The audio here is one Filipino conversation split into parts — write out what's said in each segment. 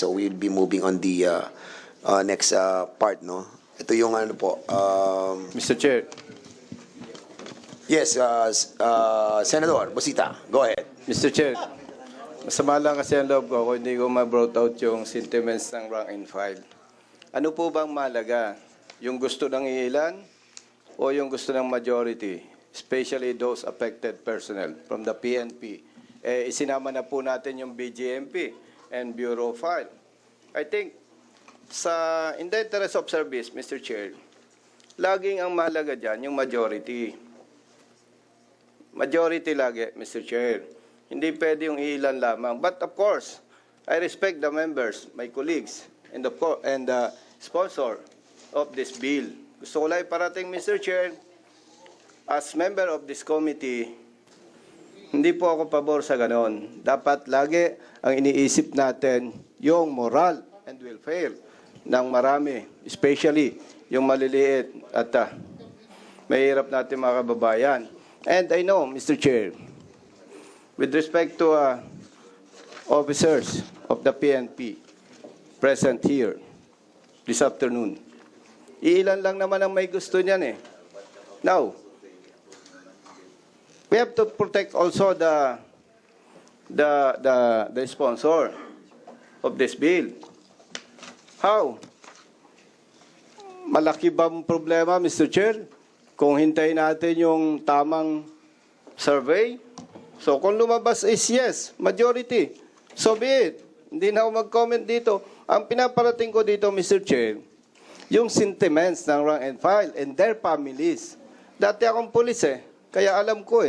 So we'll be moving on the next part, no? Ito yung ano po. Mr. Chair. Yes, Senador Busita, go ahead. Mr. Chair, masama lang kasi ang loob ko kung hindi ko ma-brought out yung sentiments ng rank and file. Ano po bang mahalaga? Yung gusto ng ilan o yung gusto ng majority? Especially those affected personnel from the PNP. Isinama na po natin yung BGMP and Bureau of File. I think, in the interest of service, Mr. Chair, laging ang mahalaga dyan yung majority. Majority lagi, Mr. Chair. Hindi pwede yung ilan lamang. But of course, I respect the members, my colleagues, and the sponsor of this bill. Gusto ko lang iparating, Mr. Chair, as member of this committee, hindi po ako pabor sa ganon. Dapat lagi ang iniisip natin yung moral and welfare ng marami, especially yung maliliit at mahirap natin mga kababayan. And I know, Mr. Chair, with respect to officers of the PNP present here this afternoon, iilan lang naman ang may gusto niyan eh. Now, we have to protect also the sponsor of this bill. How? Malaki ba ang problema, Mr. Chair? Kung hintayin natin yung tamang survey? So, kung lumabas is yes, majority. So be it. Hindi na ako mag-comment dito. Ang pinaparating ko dito, Mr. Chair, yung sentiments ng rank and file and their families. Dati akong pulis kaya alam ko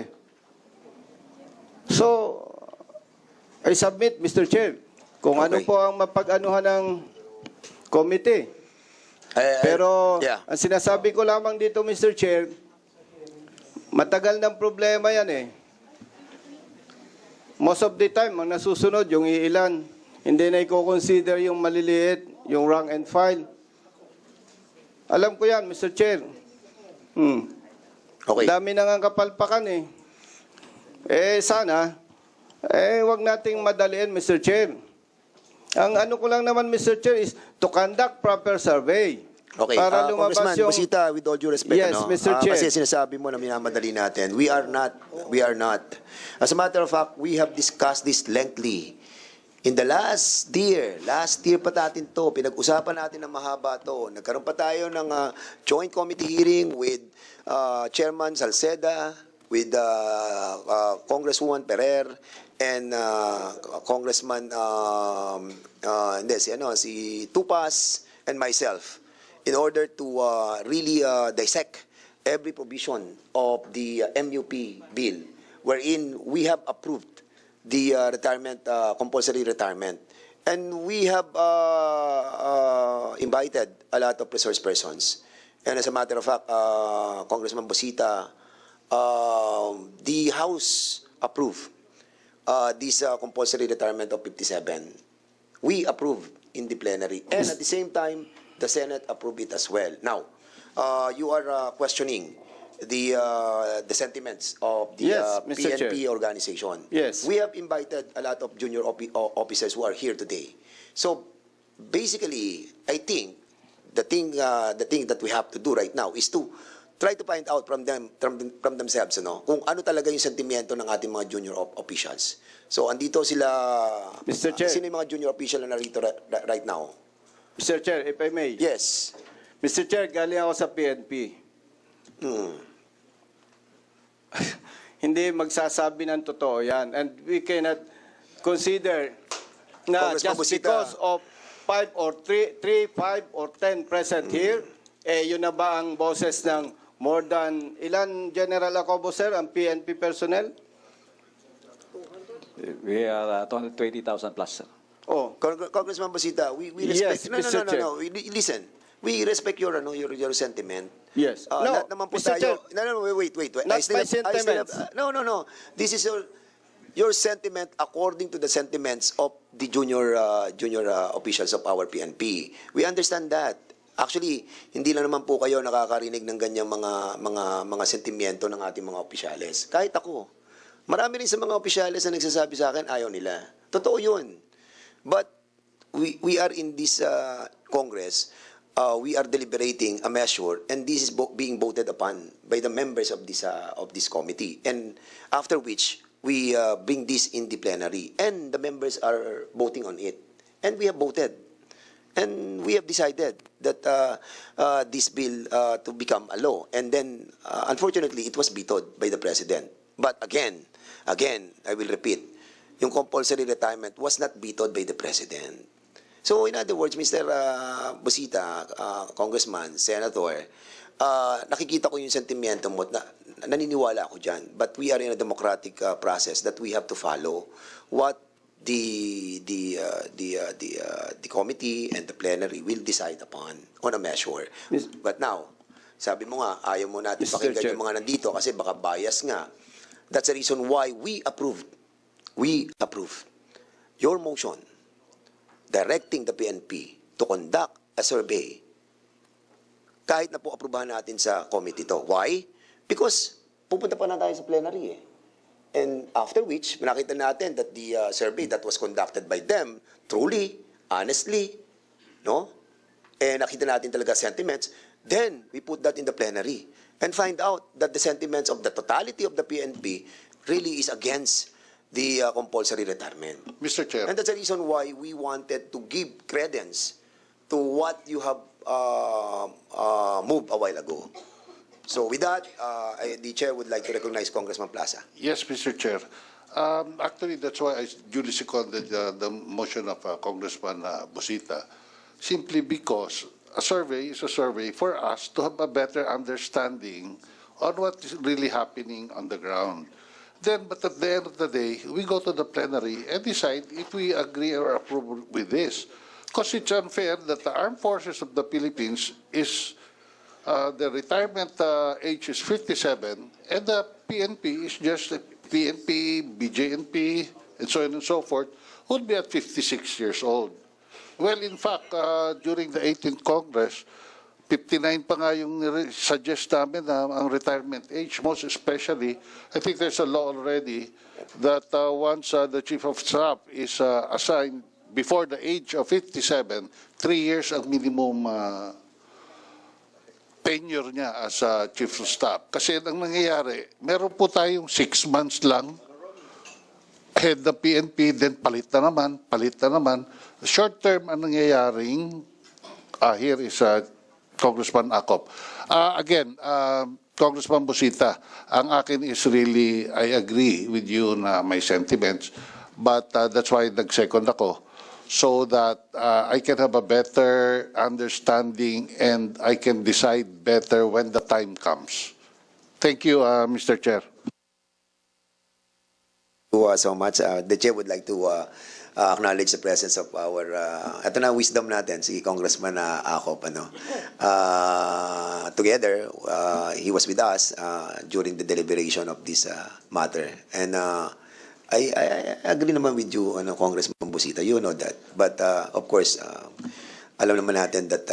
So, I submit, Mr. Chair, kung ano po ang mapag-anuhan ng committee. Pero, ang sinasabi ko lamang dito, Mr. Chair, matagal ng problema yan Most of the time, ang nasusunod, yung iilan, hindi na i-consider yung maliliit, yung rank and file. Alam ko yan, Mr. Chair. Okay. Dami na nga kapalpakan sana, wag nating madaliin, Mr. Chair. Ang ano ko lang naman, Mr. Chair, is to conduct proper survey. Okay, para lumabas Congressman yung... Busita, with all due respect, Yes, Mr. Chair. Kasi sinasabi mo na minamadali natin. We are not. As a matter of fact, we have discussed this lengthily. In the last year pa natin to, pinag-usapan natin ng mahaba to. Nagkaroon pa tayo ng joint committee hearing with Chairman Salceda, with Congresswoman Perer, and Congressman si Tupas, and myself, in order to really dissect every provision of the MUP bill, wherein we have approved the compulsory retirement. And we have invited a lot of resource persons. And as a matter of fact, Congressman Busita, the House approved this compulsory retirement of 57. We approved in the plenary. And at the same time, the Senate approved it as well. Now, you are questioning the sentiments of the PNP organization. Yes. We have invited a lot of junior officers who are here today. So, basically, I think the thing that we have to do right now is to try to find out from themselves, kung ano talaga yung sentimiento ng ating mga junior officials. So, andito sila. Mr. Chair. Sino yung mga junior official na narito right now? Mr. Chair, if I may. Yes. Mr. Chair, galing ako sa PNP. Hindi magsasabi ng totoo yan. And we cannot consider na just because of 5 or 3, 5 or 10 present here, yun na ba ang boses ng more than, ilan General Acobo, sir, ang PNP personnel? We are 220,000 plus, sir. Oh, Congressman Busita, we respect. Yes, Mr. Chair. No. Listen, we respect your sentiment. Yes. Lahat naman po Mr. tayo. Chair, wait. not my sentiments. No. This is your sentiment according to the sentiments of the junior officials of our PNP. We understand that. Actually, hindi lang naman po kayo nakakarinig ng ganyang mga sentimiento ng ating mga opisyales. Kahit ako. Marami rin sa mga opisyales na nagsasabi sa akin, ayaw nila. Totoo yun. But we are in this Congress, we are deliberating a measure, and this is being voted upon by the members of this committee. And after which, we bring this in the plenary, and the members are voting on it. And we have voted. And we have decided that this bill to become a law. And then, unfortunately, it was vetoed by the President. But again, I will repeat, yung compulsory retirement was not vetoed by the President. So in other words, Mr. Busita, Congressman, Senator, nakikita ko yung sentimiento mo, naniniwala ako dyan. But we are in a democratic process that we have to follow what the committee and the plenary will decide upon on a measure. But now, sabi mo nga, ayaw mo natin Mr. pakinggan Chair. yung mga nandito kasi baka bias nga. That's the reason why we approved your motion directing the PNP to conduct a survey kahit na po aprubahan natin sa committee to. Why? Because pupunta pa na tayo sa plenary eh. And after which, nakita natin that the survey that was conducted by them, truly, honestly, no? And nakita natin talaga sentiments, then we put that in the plenary and find out that the sentiments of the totality of the PNP really is against the compulsory retirement. Mr. Chair. And that's the reason why we wanted to give credence to what you have moved a while ago. So with that, the chair would like to recognize Congressman Plaza. Yes, Mr. Chair. Actually, that's why I duly seconded the motion of Congressman Busita, simply because a survey is a survey for us to have a better understanding on what is really happening on the ground. Then, but at the end of the day, we go to the plenary and decide if we agree or approve with this. Because it's unfair that the armed forces of the Philippines is the retirement age is 57, and the PNP is just PNP, BJNP, and so on and so forth, would be at 56 years old. Well, in fact, during the 18th Congress, 59 pa nga yung suggest namin na ang retirement age, most especially, I think there's a law already that once the Chief of Staff is assigned before the age of 57, 3 years ang minimum tenure niya as Chief of Staff. Kasi ang nangyayari, meron po tayong 6 months lang, head ng PNP, then palit na naman. Short term, ang nangyayaring, here is Congressman Acop. Again, Congressman Busita, ang akin is really, I agree with you na may sentiments, but that's why nag-second ako, so that I can have a better understanding and I can decide better when the time comes. Thank you, Mr. Chair. So much. The chair would like to acknowledge the presence of our, ito na wisdom natin, si Congressman Acop. Together, he was with us during the deliberation of this matter. And I agree naman with you, Congressman Busita, you know that. But of course, alam naman natin that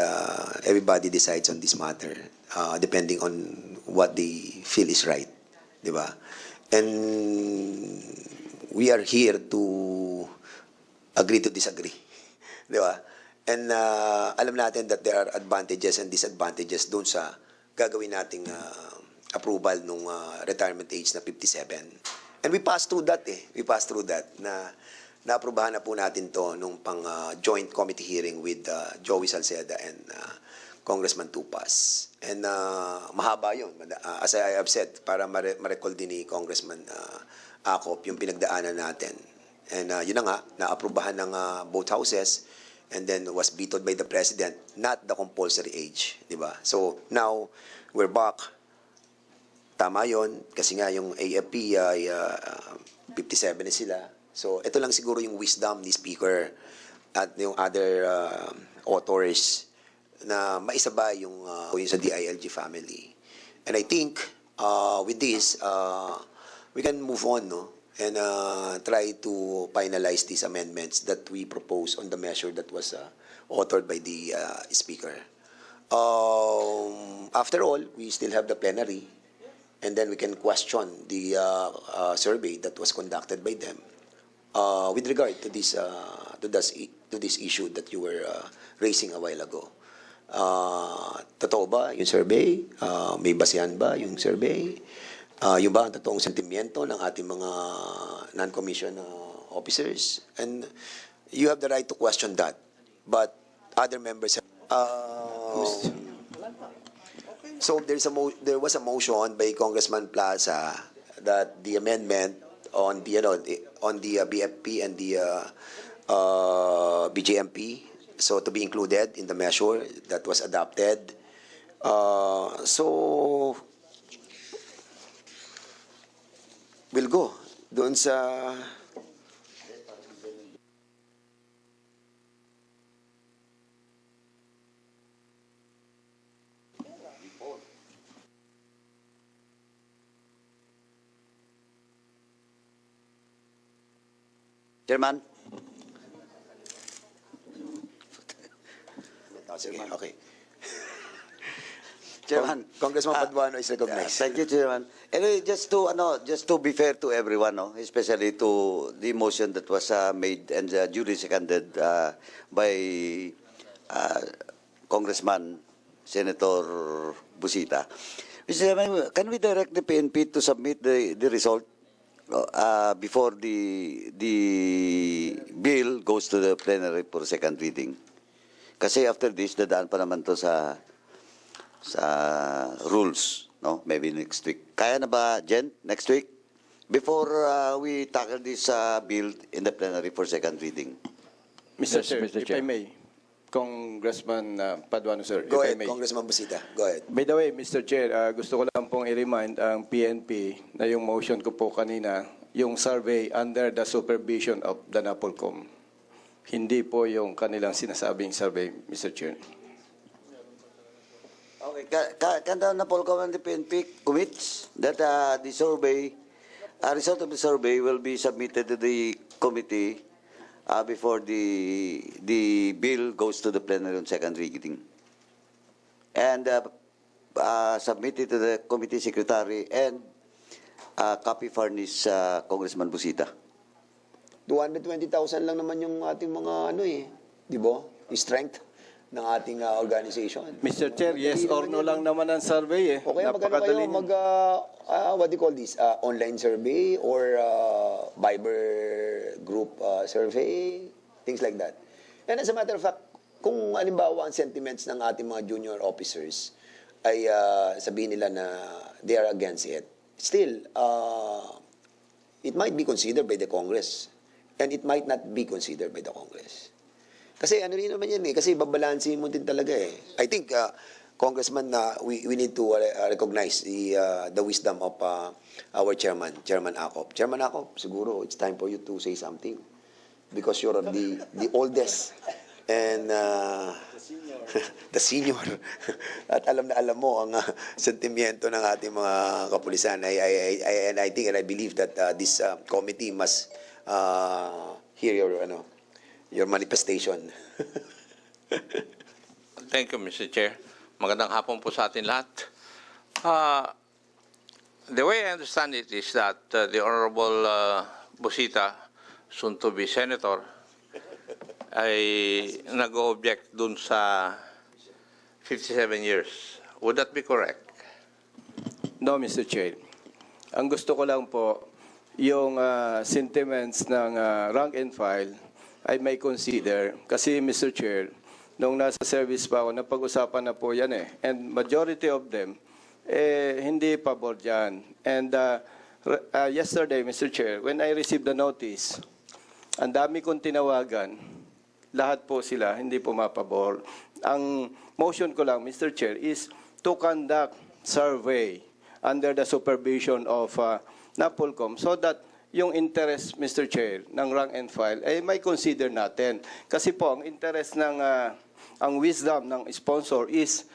everybody decides on this matter depending on what they feel is right. Di ba? And we are here to agree to disagree. Di ba? And alam natin that there are advantages and disadvantages doon sa gagawin nating approval nung retirement age na 57. And we passed through that We passed through that na naaprubahan na po natin to nung pang joint committee hearing with Joey Salceda and Congressman Tupas. And mahaba yun. As I have said, para ma-recall din ni Congressman Acop yung pinagdaanan natin. And yun na nga, naaprubahan ng both houses and then was vetoed by the President, not the compulsory age. Diba? So now, we're back. Tama yun, kasi nga yung AFP ay 57 na sila. So ito lang siguro yung wisdom ni Speaker at yung other authors na maisabay yung sa DILG family. And I think with this, we can move on, no? And try to finalize these amendments that we propose on the measure that was authored by the Speaker. After all, we still have the plenary. And then we can question the survey that was conducted by them. with regard to this issue that you were raising a while ago. Totoo ba yung survey? May basihan ba yung survey? Yung ba ang totoong sentimiento ng ating mga non-commissioned officers? And you have the right to question that. But other members have... So there was a motion by Congressman Plaza that the amendment on the BFP and the BJMP, so to be included in the measure that was adopted. So we'll go doon sa Chairman. Sige, okay. Chairman. Congressman Paduano is recognized. Thank you, Chairman. Anyway, just to be fair to everyone, no, especially to the motion that was made and duly seconded by Congressman Senator Busita. Mr. Chairman, can we direct the PNP to submit the result before the bill goes to the plenary for second reading? Kasi after this, dadaan pa naman to sa rules, no? Maybe next week. Kaya na ba, Jen, next week? Before we tackle this bill in the plenary for second reading. Mr. Yes, Chair, Mr. if Chair. I may, Congressman Paduano, sir, Go if I ahead, may. Congressman Busita. Go ahead. By the way, Mr. Chair, gusto ko lang pong i-remind ang PNP na yung motion ko po kanina, yung survey under the supervision of the NAPOLCOM. Hindi po yung kanilang sinasabing survey, Mr. Chair. Okay, can the NAPOLCOM and the PNP commits that the survey, result of the survey will be submitted to the committee before the bill goes to the plenary on second reading, and submitted to the committee secretary and copy furnish Congressman Busita. 220,000 lang naman yung ating mga di ba? Yung strength ng ating organization. Mr. Chair, yes or no lang naman ang survey eh. O kaya magkano kayo what do you call this? Online survey or Viber group survey? Things like that. And as a matter of fact, kung halimbawa ang sentiments ng ating mga junior officers ay sabihin nila na they are against it, still, it might be considered by the Congress and it might not be considered by the Congress. Kasi ano rin naman yan kasi babalansin mo din talaga eh. I think, Congressman, we need to recognize the wisdom of our chairman, Chairman Acop. Chairman Acop, siguro it's time for you to say something because you're the oldest and the senior. At alam na alam mo ang sentimiento ng ating mga kapulisan. And I think and I believe that this committee must hear your manifestation. Thank you, Mr. Chair. Magandang hapon po sa atin lahat. The way I understand it is that the Honorable Busita, soon to be Senator, ay nag-object dun sa 57 years. Would that be correct? No, Mr. Chair. Ang gusto ko lang po, yung sentiments ng rank and file ay may consider. Kasi, Mr. Chair, nung nasa service pa ako, napag-usapan na po yan eh. And majority of them, hindi pabor dyan. And yesterday, Mr. Chair, when I received the notice, ang dami kong tinawagan, lahat po sila, hindi po mapabor. Ang motion ko lang, Mr. Chair, is to conduct survey under the supervision of NAPOLCOM so that yung interest, Mr. Chair, ng rank and file, ay may consider natin. Kasi po, ang interest ng, ang wisdom ng sponsor is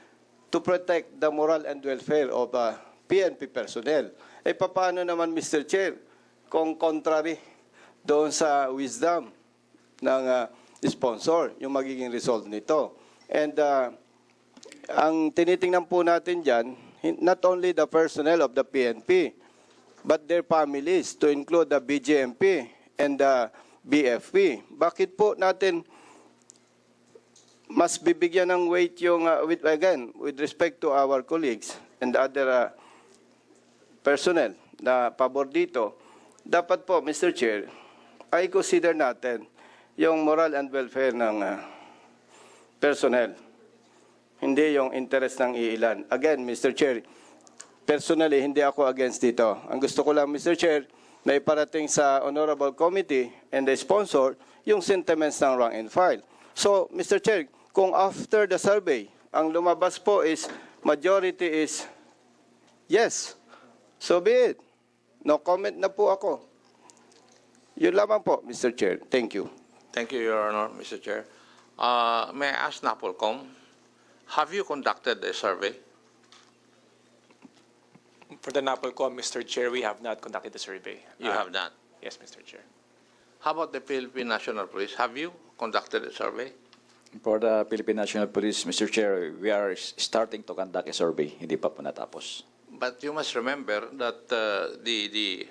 to protect the moral and welfare of PNP personnel. Paano naman, Mr. Chair, kung contrary doon sa wisdom ng sponsor, yung magiging result nito. And ang tinitingnan po natin dyan, not only the personnel of the PNP, but their families, to include the BJMP and the BFP. Bakit po natin mas bibigyan ng weight yung, with respect to our colleagues and the other personnel na pabor dito, dapat po, Mr. Chair, ay consider natin yung moral and welfare ng personnel, hindi yung interest ng iilan. Again, Mr. Chair, personally, hindi ako against dito. Ang gusto ko lang, Mr. Chair, na iparating sa Honorable Committee and the sponsor yung sentiments ng rank and file. So, Mr. Chair, kung after the survey, ang lumabas po is majority is yes, so be it. No comment na po ako. Yun lamang po, Mr. Chair. Thank you. Thank you, Your Honor, Mr. Chair. May I ask NAPOLCOM, have you conducted a survey? For the NAPOLCOM, Mr. Chair, we have not conducted the survey. You have not. Yes, Mr. Chair. How about the Philippine National Police? Have you conducted a survey? For the Philippine National Police, Mr. Chair, we are starting to conduct a survey. Hindi pa po natapos. But you must remember that the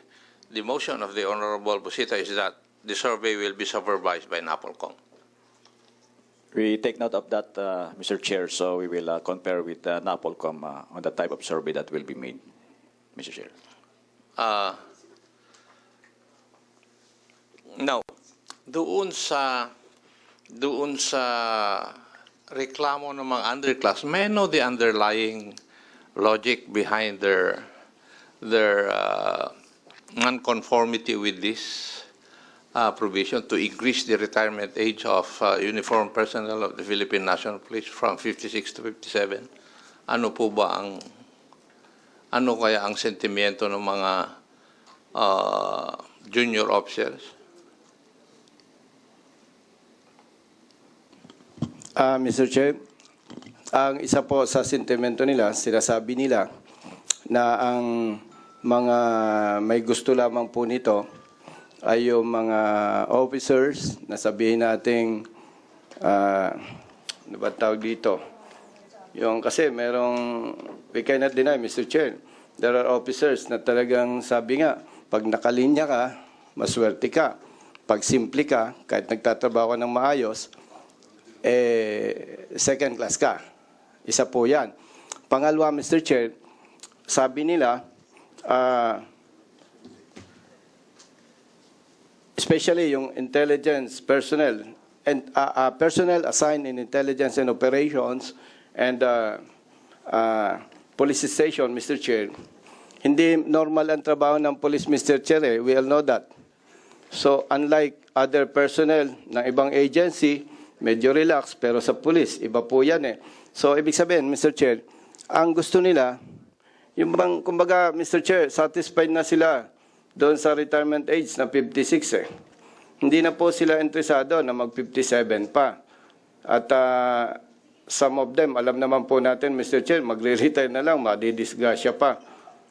motion of the Honorable Busita is that the survey will be supervised by NAPOLCOM. We take note of that, Mr. Chair, so we will compare with NAPOLCOM on the type of survey that will be made, Mr. Chair. Now, doon sa reklamo ng mga underclass, may know the underlying logic behind their nonconformity with this provision to increase the retirement age of uniformed personnel of the Philippine National Police from 56 to 57. Ano kaya ang sentimiento ng mga junior officers? Mr. Chair, ang isa po sa sentimento nila, sinasabi nila na ang mga may gusto lamang po nito ay yung mga officers na sabihin nating ano ba tawag dito? Yung kasi we cannot deny, Mr. Chair, there are officers na talagang sabi nga, pag nakalinya ka, maswerte ka. Pag simple ka, kahit nagtatrabaho ka ng maayos, second class ka. Isa po yan. Pangalawa, Mr. Chair, sabi nila, especially yung intelligence personnel, and personnel assigned in intelligence and operations and police station, Mr. Chair, hindi normal ang trabaho ng police, Mr. Chair. We all know that. So, unlike other personnel ng ibang agency, medyo relax, pero sa police, iba po yan eh. So, ibig sabihin, Mr. Chair, ang gusto nila, yung bang, kumbaga, Mr. Chair, satisfied na sila doon sa retirement age na 56 eh. Hindi na po sila interesado na mag-57 pa. At some of them, alam naman po natin, Mr. Chair, magre-retire na lang, madidisgrasya pa.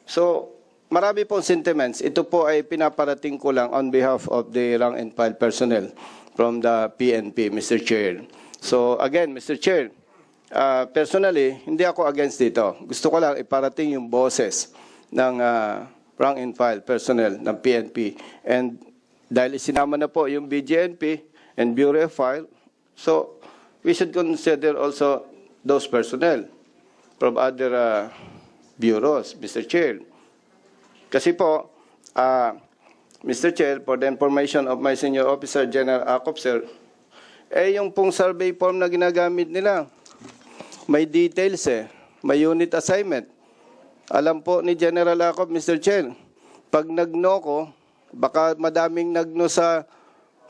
So, marami pong sentiments. Ito po ay pinaparating ko lang on behalf of the rank and file personnel from the PNP, Mr. Chair. So, again, Mr. Chair, personally, hindi ako against dito. Gusto ko lang iparating yung boses ng rank and file personnel ng PNP. And dahil isinama na po yung BGNP and Bureau of File, so we should consider also those personnel from other bureaus, Mr. Chair. Kasi po, Mr. Chair, for the information of my senior officer, General Acop, sir, yung pong survey form na ginagamit nila, may details eh, may unit assignment. Alam po ni General Acop, Mr. Chair, pag nag-no ko, baka madaming nag-no sa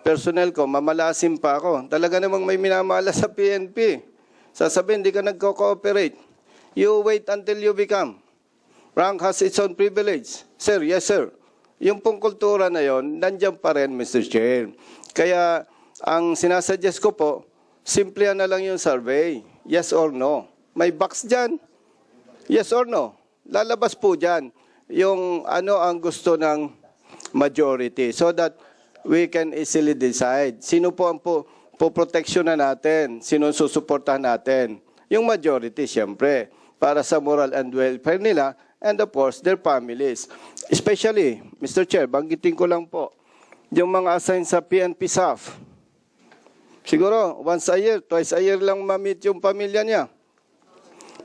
personnel ko, mamalasim pa ako. Talaga namang may minamala sa PNP. Sasabihin, di ka nagko-cooperate. You wait until you become. Rank has its own privilege. Sir, yes sir. Yung pong kultura na yon, nandiyan pa rin, Mr. Chair. Kaya, ang sinasuggest ko po, simple na lang yung survey. Yes or no. May box dyan. Yes or no. Lalabas po dyan yung ano ang gusto ng majority so that we can easily decide. Sino po ang po-protection na natin? Sino susuportahan natin? Yung majority, siyempre, para sa moral and welfare nila and of course, their families. Especially, Mr. Chair, banggitin ko lang po, yung mga assigned sa PNP staff. Siguro, once a year, twice a year lang ma-meet yung pamilya niya.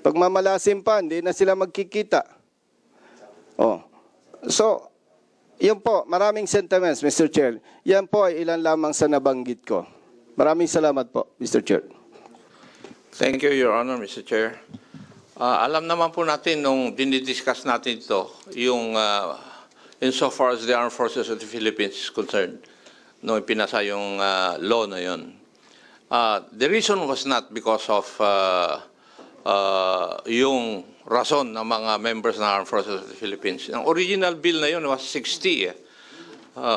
Pag mamalasim pa, hindi na sila magkikita. Oh. So, yun po, maraming sentiments, Mr. Chair. Yan po ay ilan lamang sa nabanggit ko. Maraming salamat po, Mr. Chair. Thank you, Your Honor, Mr. Chair. Alam naman po natin nung dinidiscuss natin ito, yung insofar as the Armed Forces of the Philippines is concerned, nung pinasa yung law na yun. The reason was not because of yung rason ng mga members ng Armed Forces of the Philippines. Ang original bill na yun was 60.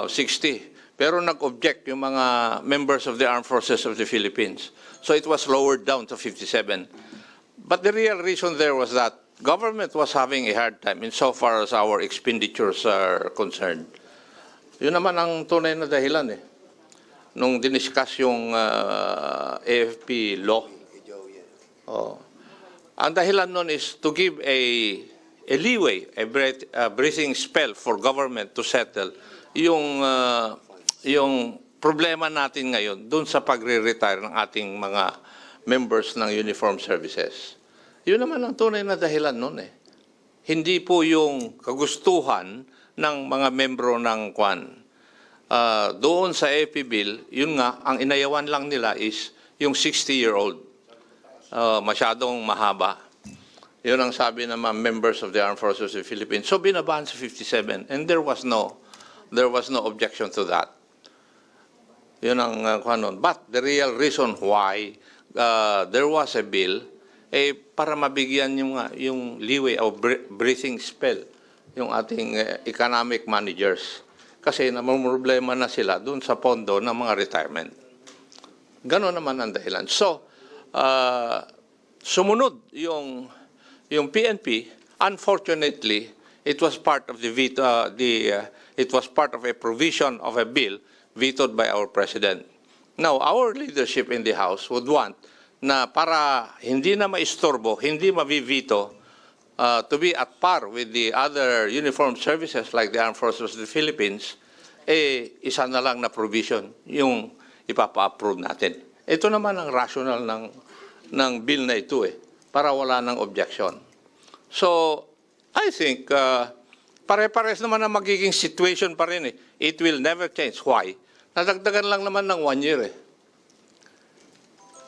60. Pero nag-object yung mga members of the Armed Forces of the Philippines. So it was lowered down to 57. But the real reason there was that government was having a hard time insofar as our expenditures are concerned. Yun naman ang tunay na dahilan eh. Nung diniscuss yung AFP law. Oh. Ang dahilan nun is to give a leeway, a breathing spell for government to settle yung problema natin ngayon dun sa pagre-retire ng ating mga members ng uniformed services. Yun naman ang tunay na dahilan nun eh. Hindi po yung kagustuhan ng mga membro ng Kwan. Doon sa AP bill, yun nga, ang inayawan lang nila is yung 60-year-old. Masyadong mahaba. Yun ang sabi ng mga members of the Armed Forces of the Philippines. So binabaan sa 57 and there was no objection to that. Yun ang kanon. But the real reason why there was a bill para mabigyan yung leeway o breathing spell yung ating economic managers. Kasi namumroblema na sila dun sa pondo ng mga retirement. Ganon naman ang dahilan. So, sumunod yung PNP. Unfortunately, it was part of it was part of a provision of a bill vetoed by our president. Now, our leadership in the House would want na para hindi na maistorbo, hindi mabivito, to be at par with the other uniformed services like the Armed Forces of the Philippines, isa na lang na provision yung ipapa-approve natin. Ito naman ang rational ng bill na ito para wala ng objection. So, I think, pare-pares naman ang magiging situation pa rin It will never change. Why? Nadagdagan lang naman ng 1 year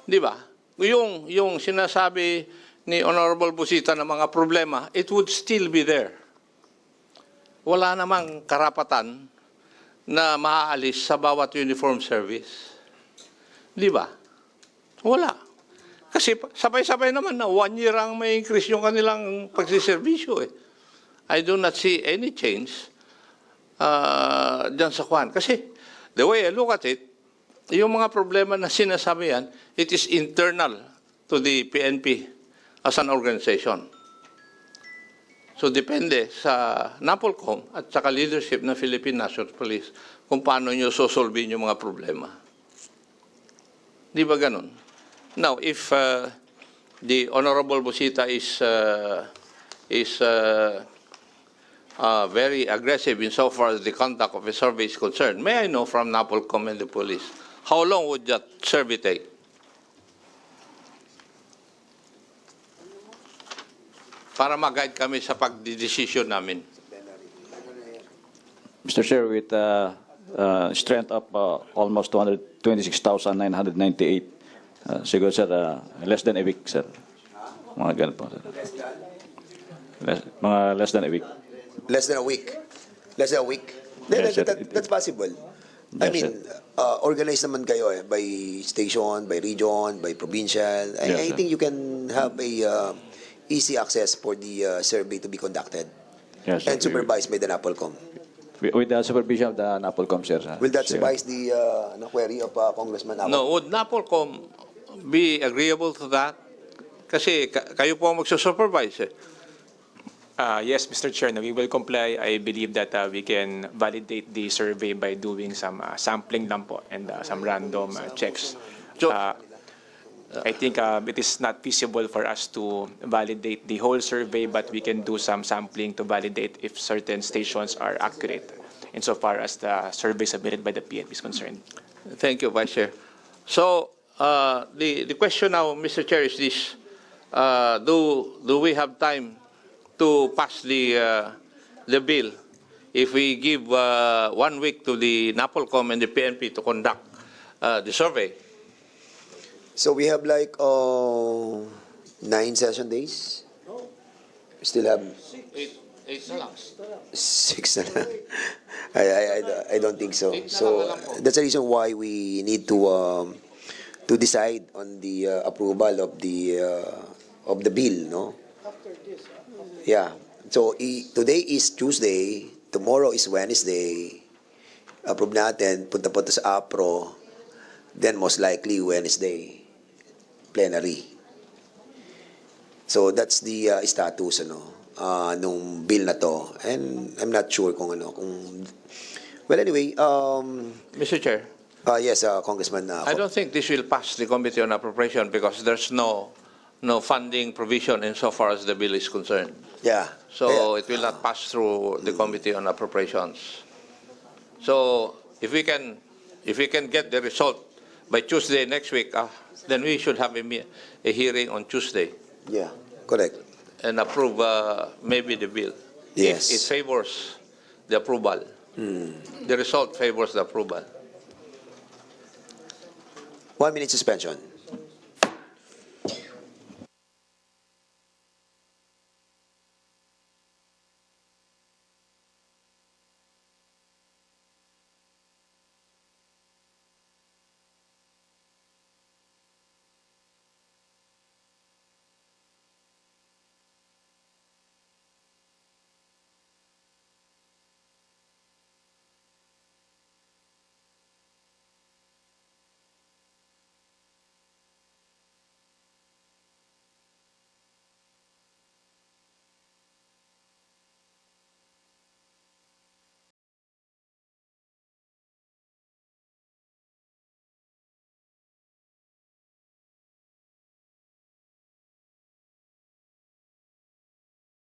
Di ba? Yung sinasabi ni Honorable Busita ng mga problema, it would still be there. Wala namang karapatan na maaalis sa bawat uniform service. Di ba? Wala. Kasi sabay-sabay naman na 1 year ang may increase yung kanilang pagsiservisyo I do not see any change dyan sa Kwan. Kasi the way I look at it, yung mga problema na sinasabi yan, it is internal to the PNP as an organization. So depende sa NAPOLCOM at saka leadership ng Philippine National Police kung paano nyo sosolvin yung mga problema. Di ba ganun? Now, if the Honorable Busita is very aggressive insofar as the conduct of a survey is concerned, may I know from NAPOLCOM and the police, how long would that survey take? Para mag-guide kami sa pagdidesisyon namin. Mr. Chair, with strength of almost 226,998, siguro, sir, less than a week, sir. Mga ganun po, sir. Mga less than a week. Less than a week. Less than a week. Yes, sir. That's possible. I Yes, mean, organized naman kayo by station, by region, by provincial. I sir. think you can have a easy access for the survey to be conducted Yes, sir. and supervised by the NAPOLCOM. With the supervision of the NAPOLCOM, sir. Will that Sir. suffice the query of Congressman Abad? No, would NAPOLCOM be agreeable to that? Kasi kayo po ang magsusupervise Yes, Mr. Chair, we will comply. I believe that we can validate the survey by doing some sampling lang po and some random checks. So- I think it is not feasible for us to validate the whole survey, but we can do some sampling to validate if certain stations are accurate insofar as the survey submitted by the PNP is concerned. Thank you, Vice Chair. So, the question now, Mr. Chair, is this. Do we have time to pass the bill if we give 1 week to the NAPOLCOM and the PNP to conduct the survey? So we have like 9 session days. We still have 8 na lang. 6 na lang. I don't think so. So that's the reason why we need to decide on the approval of the bill, no? Yeah. So today is Tuesday, tomorrow is Wednesday. Approve natin, punta po to sa APRO, then most likely Wednesday plenary. So that's the status nung bill na to. And I'm not sure kung well anyway, Mr. Chair, yes, Congressman. I don't think this will pass the Committee on Appropriation because there's no funding provision insofar as the bill is concerned. Yeah. So it will not pass through the Committee on Appropriations. So if we can get the result by Tuesday next week, then we should have a hearing on Tuesday Yeah, correct. and approve maybe the bill. Yes. If it favors the approval. The result favors the approval. 1 minute suspension.